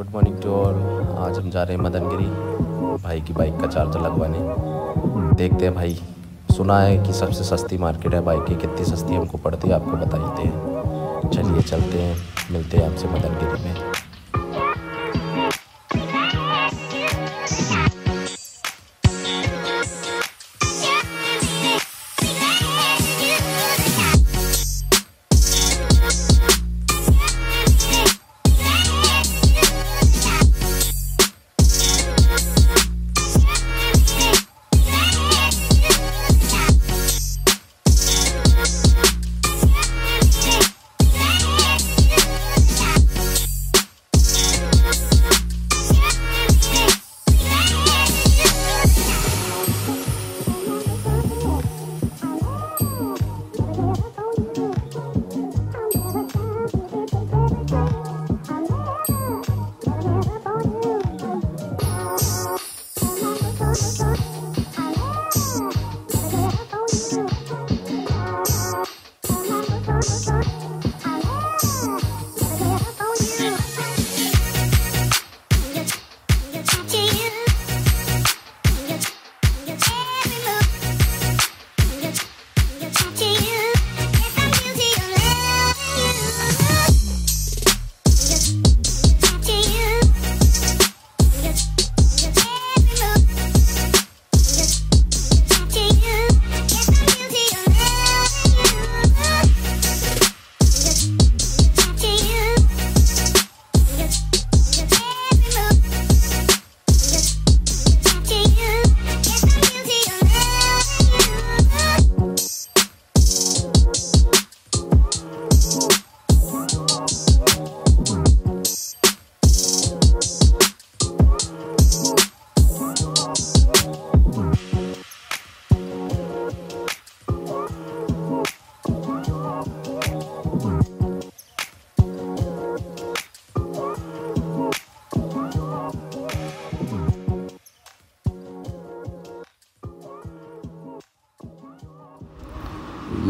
Good morning to all. आज हम जा रहे हैं मदनगिरी भाई की बाइक का चार्जर लगवाने। देखते हैं भाई, सुना है कि सबसे सस्ती मार्केट है बाइक की। कितनी सस्ती हमको पड़ती है आपको बताते हैं। चलिए चलते हैं, मिलते हैं आपसे मदनगिरी में।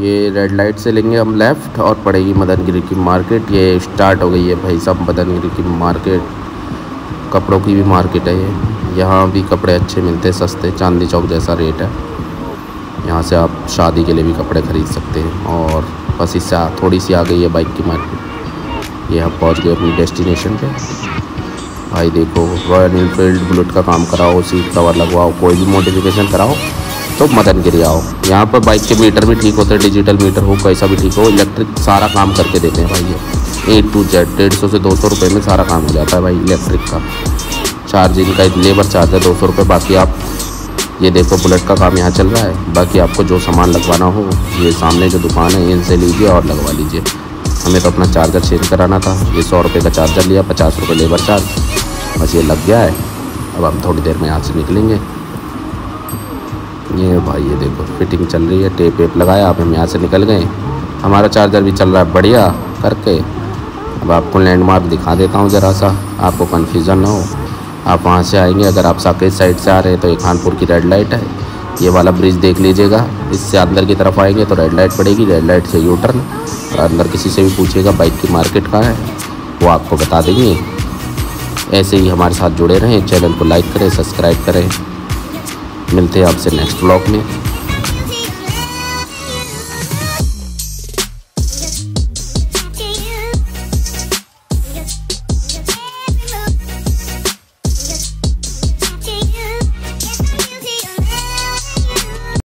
ये रेड लाइट से लेंगे हम लेफ़्ट और पड़ेगी मदनगिरी की मार्केट। ये स्टार्ट हो गई है भाई साहब मदनगिरी की मार्केट। कपड़ों की भी मार्केट है ये। यहाँ भी कपड़े अच्छे मिलते हैं, सस्ते, चांदनी चौक जैसा रेट है। यहाँ से आप शादी के लिए भी कपड़े ख़रीद सकते हैं। और बस इससे थोड़ी सी आ गई है बाइक की मार्केट। ये हम पहुँच गए अपनी डेस्टिनेशन पे। भाई देखो, रॉयल एनफील्ड बुलेट का काम कराओ, सीट कवर लगवाओ, कोई भी मॉडिफिकेशन कराओ तो मदनगिरी आओ। यहाँ पर बाइक के मीटर भी ठीक होते हैं, डिजिटल मीटर हो कैसा भी ठीक हो, इलेक्ट्रिक सारा काम करके देते हैं भाई। ये A to Z 150 से 200 रुपये में सारा काम हो जाता है भाई इलेक्ट्रिक का। चार्जिंग का लेबर चार्ज है 200 रुपये। बाकी आप ये देखो बुलेट का काम यहाँ चल रहा है। बाकी आपको जो सामान लगवाना हो ये सामने जो दुकान है इनसे लीजिए और लगवा लीजिए। हमें तो अपना चार्जर चेंज कराना था। ये 100 रुपये का चार्जर लिया, 50 रुपये लेबर चार्ज, बस ये लग गया है। अब हम थोड़ी देर में यहाँ से निकलेंगे। ये भाई ये देखो फिटिंग चल रही है, टेप वेप लगाया। अब हम यहाँ से निकल गए। हमारा चार्जर भी चल रहा है बढ़िया करके। अब आपको लैंडमार्क दिखा देता हूँ ज़रा सा, आपको कन्फ्यूज़न ना हो। आप वहाँ से आएंगे, अगर आप साकेत साइड से आ रहे हैं तो ये खानपुर की रेड लाइट है। ये वाला ब्रिज देख लीजिएगा। इससे अंदर की तरफ आएंगे तो रेड लाइट पड़ेगी। रेड लाइट से यू टर्न। और अंदर किसी से भी पूछिएगा बाइक की मार्केट कहाँ है, वो आपको बता देंगे। ऐसे ही हमारे साथ जुड़े रहें। चैनल को लाइक करें, सब्सक्राइब करें। मिलते हैं आपसे नेक्स्ट ब्लॉग में।